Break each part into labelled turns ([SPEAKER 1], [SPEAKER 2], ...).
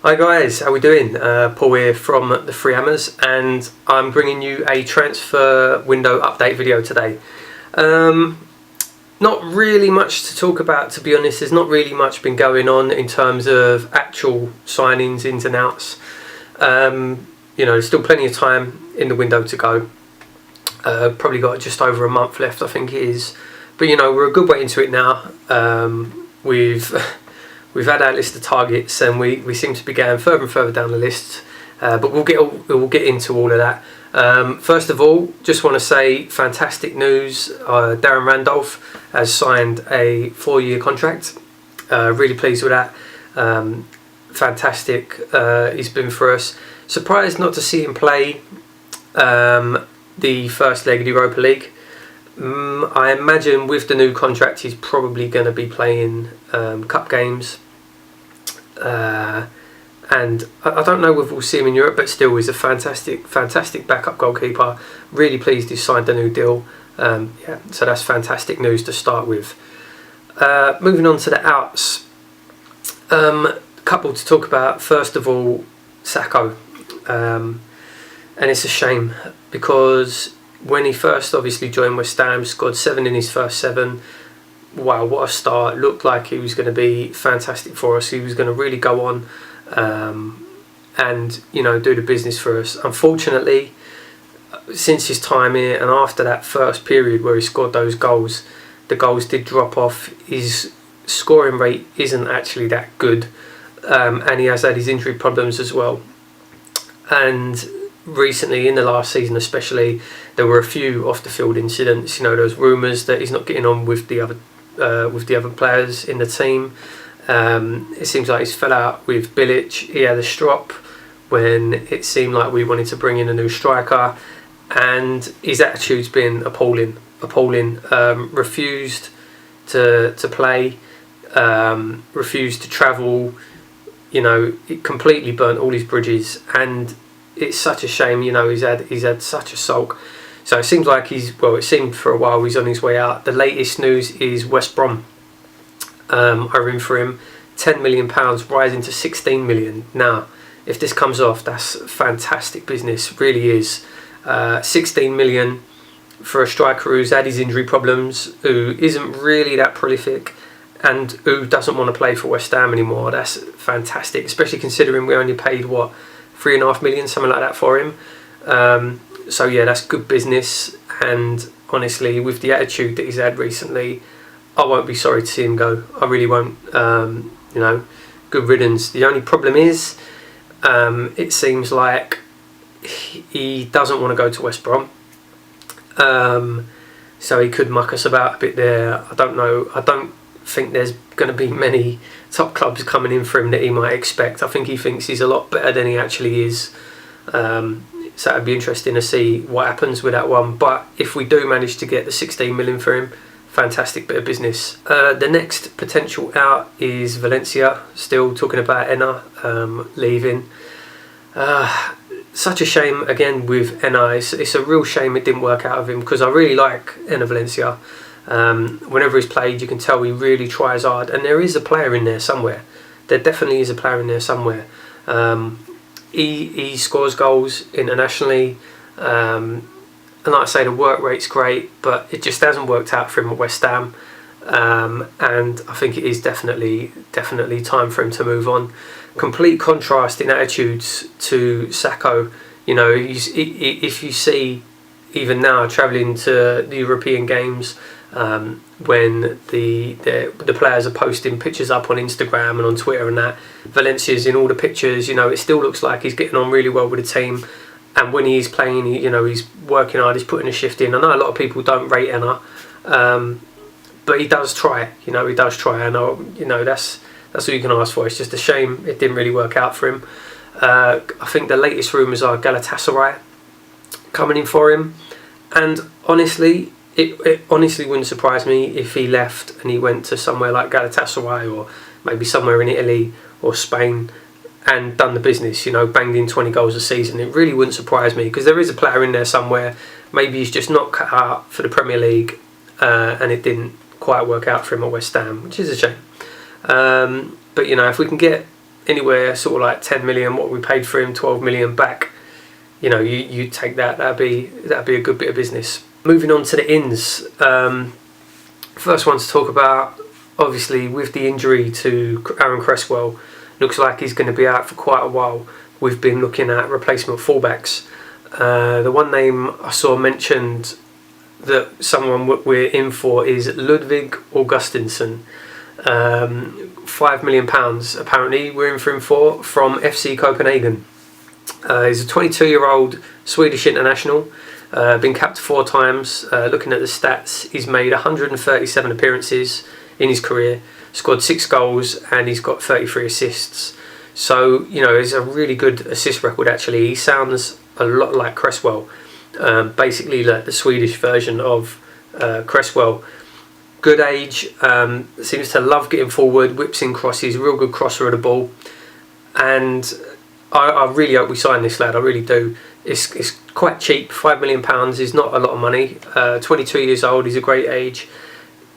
[SPEAKER 1] Hi guys, how we doing? Paul here from the Free Hammers, and I'm bringing you a transfer window update video today. Not really much to talk about, to be honest. There's not really much been going on in terms of actual signings, ins and outs. You know, there's still plenty of time in the window to go. Probably got just over a month left, I think it is. But you know, we're a good way into it now. We've had our list of targets, and we seem to be going further and further down the list. But we'll get into all of that. First of all, just want to say fantastic news. Darren Randolph has signed a 4-year contract. Really pleased with that. Fantastic. He's been for us. Surprised not to see him play the first leg of the Europa League. I imagine with the new contract he's probably going to be playing cup games. And I don't know if we'll see him in Europe, but still he's a fantastic backup goalkeeper. Really pleased he signed a new deal. Yeah, so that's fantastic news to start with. Moving on to the outs. Couple to talk about. First of all, Sacco. And it's a shame because when he first obviously joined West Ham, scored 7 in his first 7. Wow, what a start. Looked like he was going to be fantastic for us. He was going to really go on and, you know, do the business for us. Unfortunately, since his time here and after that first period where he scored those goals, the goals did drop off. His scoring rate isn't actually that good, and he has had his injury problems as well. And recently, in the last season especially, there were a few off the field incidents. You know, there was rumours that he's not getting on with the other players in the team. It seems like he's fell out with Bilic. He had a strop when it seemed like we wanted to bring in a new striker, and his attitude's been appalling. Refused to play, refused to travel. You know, it completely burnt all his bridges, and it's such a shame. You know, he's had such a sulk. So it seems like it seemed for a while he's on his way out. The latest news is West Brom are in for him. £10 million rising to 16 million. Now, if this comes off, that's fantastic business. Really is. 16 million for a striker who's had his injury problems, who isn't really that prolific, and who doesn't want to play for West Ham anymore. That's fantastic, especially considering we only paid, what, 3.5 million, something like that for him. So yeah, that's good business, and honestly, with the attitude that he's had recently, I won't be sorry to see him go. I really won't. You know, good riddance. The only problem is, it seems like he doesn't want to go to West Brom. So he could muck us about a bit there. I don't know. I don't think there's going to be many top clubs coming in for him that he might expect. I think he thinks he's a lot better than he actually is. So it'd be interesting to see what happens with that one. But if we do manage to get the 16 million for him, fantastic bit of business. The next potential out is Valencia. Still talking about Enna leaving. Such a shame again with Enna. It's a real shame it didn't work out of him, because I really like Enna Valencia. Whenever he's played, you can tell he really tries hard, and there is a player in there somewhere. There definitely is a player in there somewhere. He scores goals internationally, and like I say, the work rate's great, but it just hasn't worked out for him at West Ham. And I think it is definitely time for him to move on. Complete contrast in attitudes to Sacco. You know, if you see even now travelling to the European games, when the players are posting pictures up on Instagram and on Twitter and that, Valencia's in all the pictures. You know, it still looks like he's getting on really well with the team. And when he's playing, you know, he's working hard, he's putting a shift in. I know a lot of people don't rate Enna, but he does try. You know, he does try. And you know, that's all you can ask for. It's just a shame it didn't really work out for him. I think the latest rumours are Galatasaray coming in for him, and honestly, it honestly wouldn't surprise me if he left and he went to somewhere like Galatasaray, or maybe somewhere in Italy or Spain, and done the business, you know, banged in 20 goals a season. It really wouldn't surprise me, because there is a player in there somewhere, maybe he's just not cut out for the Premier League, and it didn't quite work out for him at West Ham, which is a shame. But you know, if we can get anywhere sort of like 10 million, what we paid for him, 12 million back, you know, you take that. That'd be a good bit of business. Moving on to the ins. First one to talk about, obviously, with the injury to Aaron Cresswell, looks like he's going to be out for quite a while. We've been looking at replacement fullbacks. The one name I saw mentioned that someone we're in for is Ludvig Augustinsson. £5 million apparently we're in for him from FC Copenhagen. He's a 22-year-old Swedish international, been capped 4 times. Looking at the stats, he's made 137 appearances in his career, scored 6 goals, and he's got 33 assists. So, you know, it's a really good assist record actually. He sounds a lot like Cresswell, basically like the Swedish version of Cresswell. Good age, seems to love getting forward, whips in crosses, real good crosser of the ball. And I really hope we sign this lad, I really do. It's quite cheap, £5 million is not a lot of money. 22 years old, he's a great age.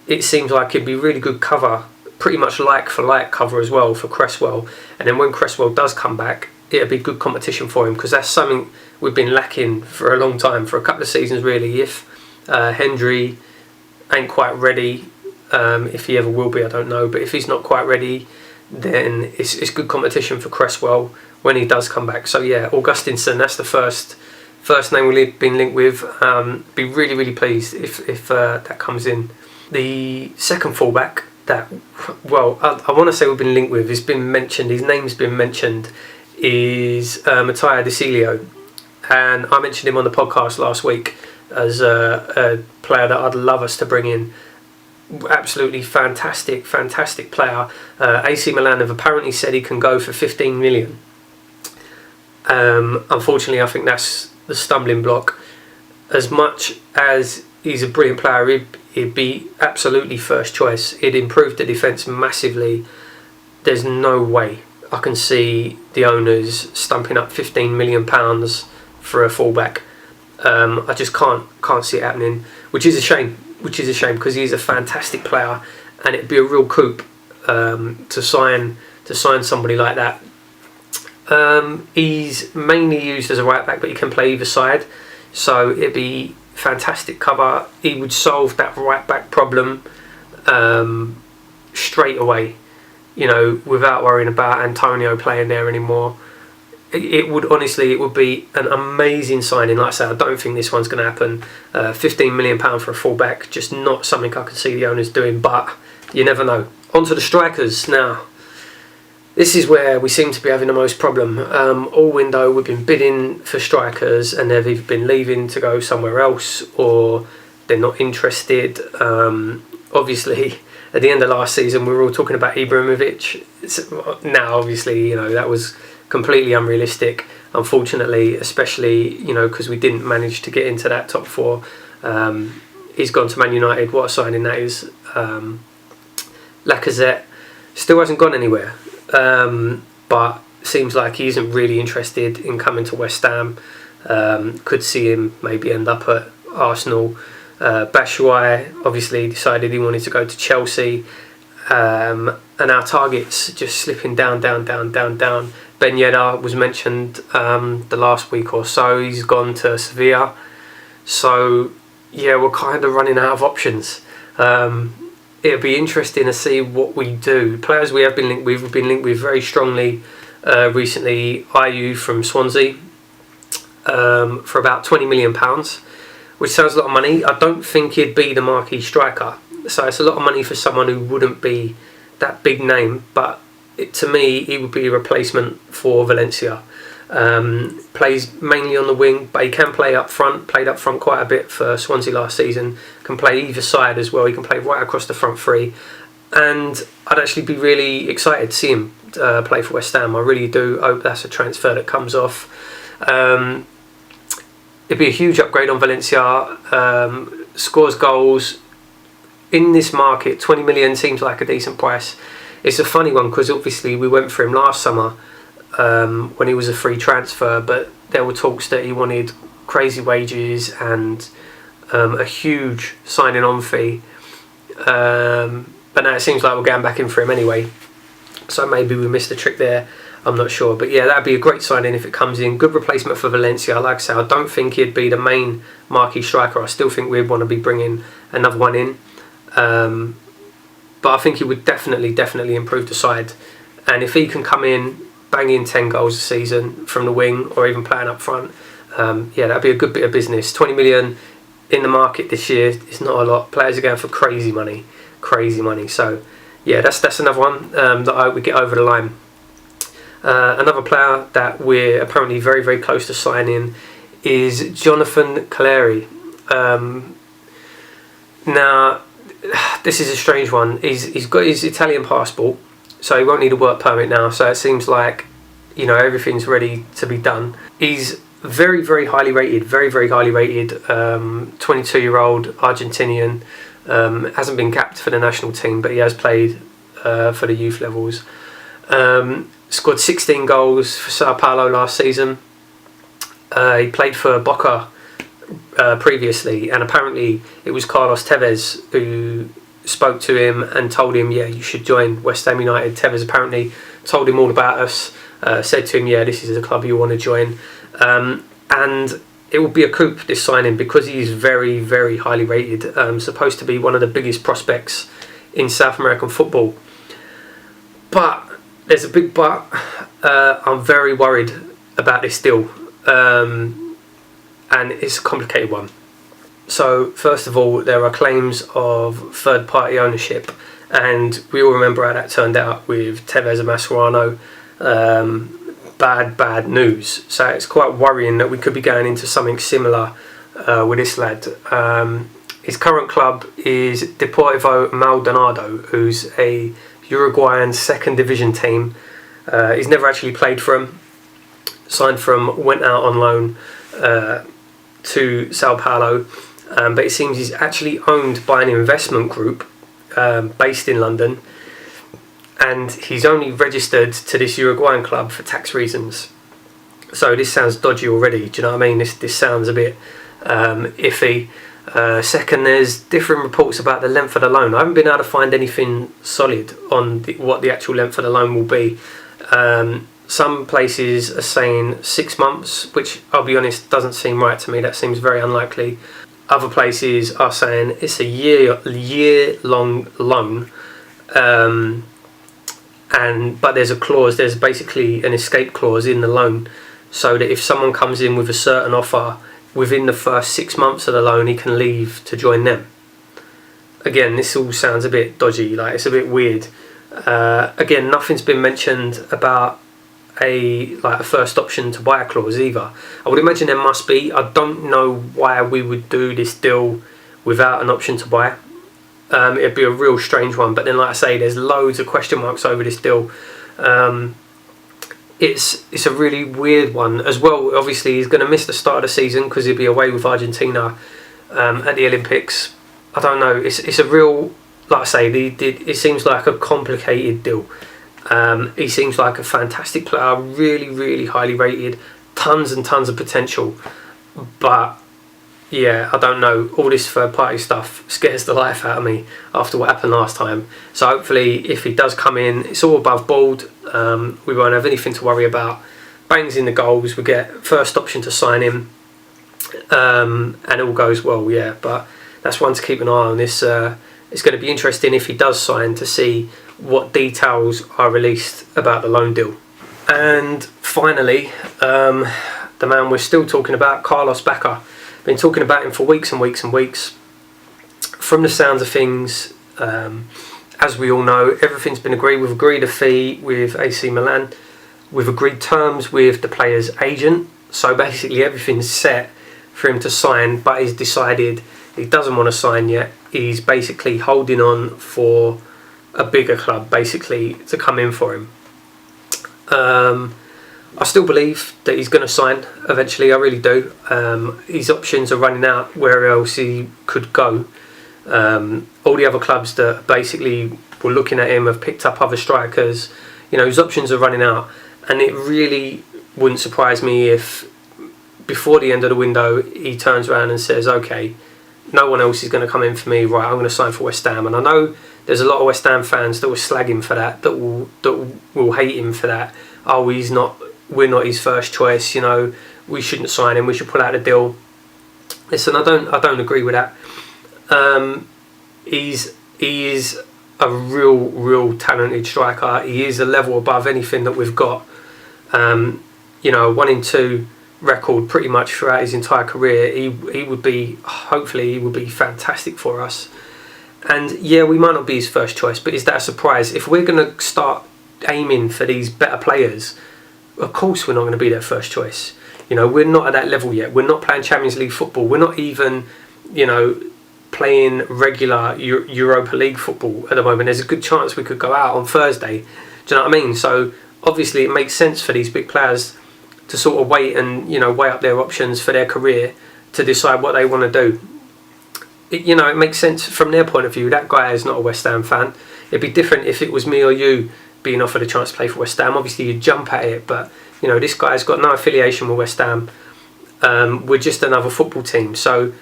[SPEAKER 1] It seems like it'd be really good cover, pretty much like for like cover as well for Cresswell. And then when Cresswell does come back, it'll be good competition for him, because that's something we've been lacking for a long time, for a couple of seasons really. If Hendry ain't quite ready, if he ever will be, I don't know, but if he's not quite ready, then it's good competition for Cresswell when he does come back. So yeah, Augustinsson, that's the first name we've been linked with. Be really pleased if that comes in. The second fullback that, well, I want to say we've been linked with, has been mentioned, his name's been mentioned, is Matteo De Cilio, and I mentioned him on the podcast last week as a player that I'd love us to bring in. Absolutely fantastic player. AC Milan have apparently said he can go for 15 million. Unfortunately, I think that's the stumbling block. As much as he's a brilliant player, he'd be absolutely first choice. He'd improve the defence massively. There's no way I can see the owners stumping up £15 million for a fullback. I just can't see it happening, which is a shame because he's a fantastic player, and it'd be a real coup to sign somebody like that. He's mainly used as a right back, but he can play either side, so it'd be fantastic cover. He would solve that right back problem straight away, you know, without worrying about Antonio playing there anymore. It would be an amazing signing. Like I said, I don't think this one's going to happen. £15 million for a fullback, just not something I can see the owners doing, but you never know. On to the strikers now. This is where we seem to be having the most problem. All window we've been bidding for strikers, and they've either been leaving to go somewhere else, or they're not interested. Obviously, at the end of last season, we were all talking about Ibrahimovic. Now, obviously, you know, that was completely unrealistic, unfortunately, especially, you know, because we didn't manage to get into that top 4. He's gone to Man United. What a signing that is. Lacazette still hasn't gone anywhere, but seems like he isn't really interested in coming to West Ham. Could see him maybe end up at Arsenal. Batshuayi obviously decided he wanted to go to Chelsea, and our targets just slipping down. Ben Yedder was mentioned the last week or so. He's gone to Sevilla. So yeah, we're kind of running out of options. It'll be interesting to see what we do. Players we have been linked with, we've been linked with very strongly recently. Ayew from Swansea for about £20 million, which sounds a lot of money. I don't think he'd be the marquee striker, so it's a lot of money for someone who wouldn't be that big name, but to me he would be a replacement for Valencia. Plays mainly on the wing, but he can play up front. Played up front quite a bit for Swansea last season. Can play either side as well. He can play right across the front three, and I'd actually be really excited to see him play for West Ham. I really do hope that's a transfer that comes off. It'd be a huge upgrade on Valencia. Scores goals in this market. 20 million seems like a decent price. It's a funny one because obviously we went for him last summer when he was a free transfer, but there were talks that he wanted crazy wages and a huge signing on fee. But now it seems like we're going back in for him anyway. So maybe we missed a trick there. I'm not sure. But yeah, that'd be a great signing if it comes in. Good replacement for Valencia. Like I say, I don't think he'd be the main marquee striker. I still think we'd want to be bringing another one in. But I think he would definitely improve the side. And if he can come in, bang in 10 goals a season from the wing or even playing up front, yeah, that'd be a good bit of business. 20 million in the market this year is not a lot. Players are going for crazy money. So yeah, that's another one that I would get over the line. Another player that we're apparently very close to signing is Jonathan Calleri. Now, this is a strange one. He's got his Italian passport, so he won't need a work permit now. So it seems like, you know, everything's ready to be done. He's very highly rated. 22-year-old Argentinian. Hasn't been capped for the national team, but he has played for the youth levels. Scored 16 goals for Sao Paulo last season. He played for Boca previously, and apparently it was Carlos Tevez who spoke to him and told him, yeah, you should join West Ham United. Tevez apparently told him all about us, said to him, yeah, this is a club you want to join. And it will be a coup, this signing, because he is very highly rated. Supposed to be one of the biggest prospects in South American football. But there's a big but. I'm very worried about this deal. And it's a complicated one. So first of all, there are claims of third-party ownership, and we all remember how that turned out with Tevez and Mascherano. Bad news. So it's quite worrying that we could be going into something similar with this lad. His current club is Deportivo Maldonado, who's a Uruguayan second division team. He's never actually played for him. Signed from, went out on loan to Sao Paulo, but it seems he's actually owned by an investment group based in London, and he's only registered to this Uruguayan club for tax reasons. So this sounds dodgy already. Do you know what I mean? This sounds a bit iffy. Second, there's different reports about the length of the loan. I haven't been able to find anything solid on what the actual length of the loan will be. Some places are saying 6 months, which I'll be honest doesn't seem right to me. That seems very unlikely. Other places are saying it's a year-long loan, but there's a clause. There's basically an escape clause in the loan, so that if someone comes in with a certain offer within the first 6 months of the loan, he can leave to join them. Again, this all sounds a bit dodgy. Like, it's a bit weird. Again, nothing's been mentioned about a first option to buy a clause either. I would imagine there must be. I don't know why we would do this deal without an option to buy. It'd be a real strange one. But then, like I say, there's loads of question marks over this deal. It's a really weird one as well. Obviously, he's going to miss the start of the season because he'll be away with Argentina at the Olympics. I don't know. It's a real, like I say, it seems like a complicated deal. He seems like a fantastic player, really highly rated, tons and tons of potential. But yeah, I don't know. All this third party stuff scares the life out of me after what happened last time. So hopefully, if he does come in, it's all above board. We won't have anything to worry about. Bangs in the goals, we get first option to sign him, and it all goes well. Yeah, but that's one to keep an eye on. This it's going to be interesting if he does sign to see what details are released about the loan deal. And finally, the man we're still talking about, Carlos Bacca. Been talking about him for weeks and weeks. From the sounds of things, as we all know, everything's been agreed. We've agreed a fee with AC Milan. We've agreed terms with the player's agent. So basically everything's set for him to sign, but he's decided he doesn't want to sign yet. He's basically holding on for a bigger club, basically, to come in for him. I still believe that he's going to sign eventually. I really do. His options are running out where else he could go. All the other clubs that basically were looking at him have picked up other strikers. You know, his options are running out, and it really wouldn't surprise me if before the end of the window, he turns around and says, okay, no one else is going to come in for me, right, I'm going to sign for West Ham. And I know there's a lot of West Ham fans that will slag him for that, that will hate him for that. Oh, we're not his first choice, you know, we shouldn't sign him, we should pull out the deal. Listen, I don't agree with that. He is a real talented striker. He is a level above anything that we've got. You know, 1-in-2 record pretty much throughout his entire career. He would be, hopefully he would be fantastic for us. And yeah, we might not be his first choice, but is that a surprise? If we're going to start aiming for these better players, of course we're not going to be their first choice. You know, we're not at that level yet. We're not playing Champions League football. We're not even, you know, playing regular Europa League football at the moment. There's a good chance we could go out on Thursday. Do you know what I mean? So obviously it makes sense for these big players to sort of wait and, you know, weigh up their options for their career to decide what they want to do. You know, it makes sense from their point of view. That guy is not a West Ham fan. It'd be different if it was me or you being offered a chance to play for West Ham. Obviously you'd jump at it, but you know, this guy's got no affiliation with West Ham. We're just another football team, so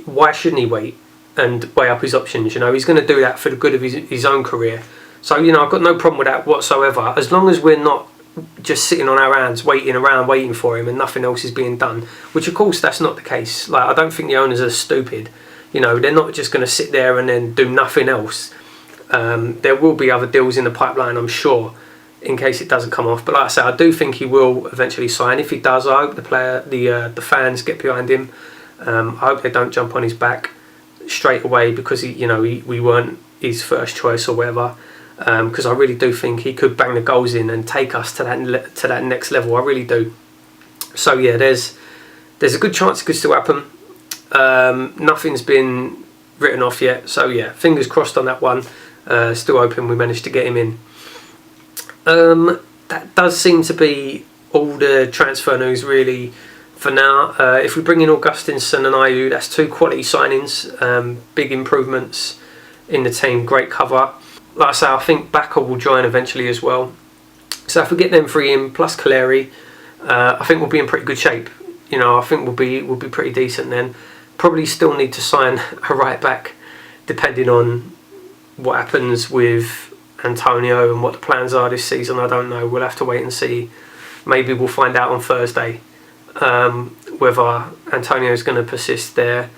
[SPEAKER 1] why shouldn't he wait and weigh up his options? You know, he's going to do that for the good of his own career. So, you know, I've got no problem with that whatsoever, as long as we're not just sitting on our hands waiting for him and nothing else is being done, which of course that's not the case. Like, I don't think the owners are stupid. You know, they're not just going to sit there and then do nothing else. There will be other deals in the pipeline, I'm sure, in case it doesn't come off. But like I say, I do think he will eventually sign. If he does, I hope the fans get behind him. I hope they don't jump on his back straight away because we weren't his first choice or whatever. Because I really do think he could bang the goals in and take us to that next level. I really do. So yeah, there's a good chance it could still happen. Nothing's been written off yet. So yeah, fingers crossed on that one. Still hoping we managed to get him in. That does seem to be all the transfer news really for now. If we bring in Augustinson and Ayew, that's two quality signings, big improvements in the team, great cover. Like I say, I think Bakker will join eventually as well. So if we get them three in plus Calleri, I think we'll be in pretty good shape. You know, I think we'll be pretty decent then. Probably still need to sign a right back, depending on what happens with Antonio and what the plans are this season. I don't know. We'll have to wait and see. Maybe we'll find out on Thursday whether Antonio's going to persist there.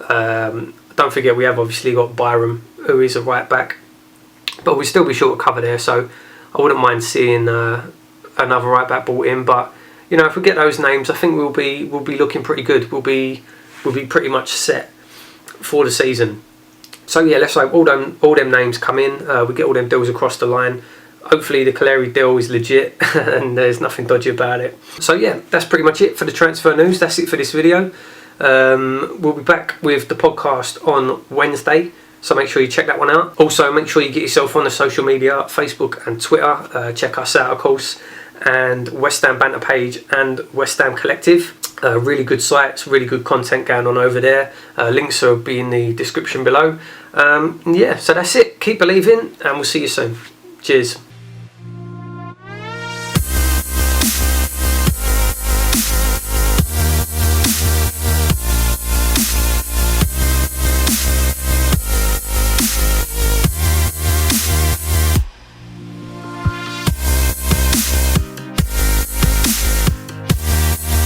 [SPEAKER 1] Don't forget, we have obviously got Byram, who is a right back, but we'll still be short of cover there. So I wouldn't mind seeing another right back brought in. But you know, if we get those names, I think we'll be looking pretty good. We'll be pretty much set for the season. So yeah, let's hope all them names come in. We get all them deals across the line. Hopefully the Calleri deal is legit and there's nothing dodgy about it. So yeah, that's pretty much it for the transfer news. That's it for this video. We'll be back with the podcast on Wednesday, so make sure you check that one out. Also, make sure you get yourself on the social media, Facebook and Twitter. Check us out, of course, and West Ham Banter page and West Ham Collective. Really good sites, really good content going on over there. Links will be in the description below. Yeah, so that's it. Keep believing and we'll see you soon. Cheers.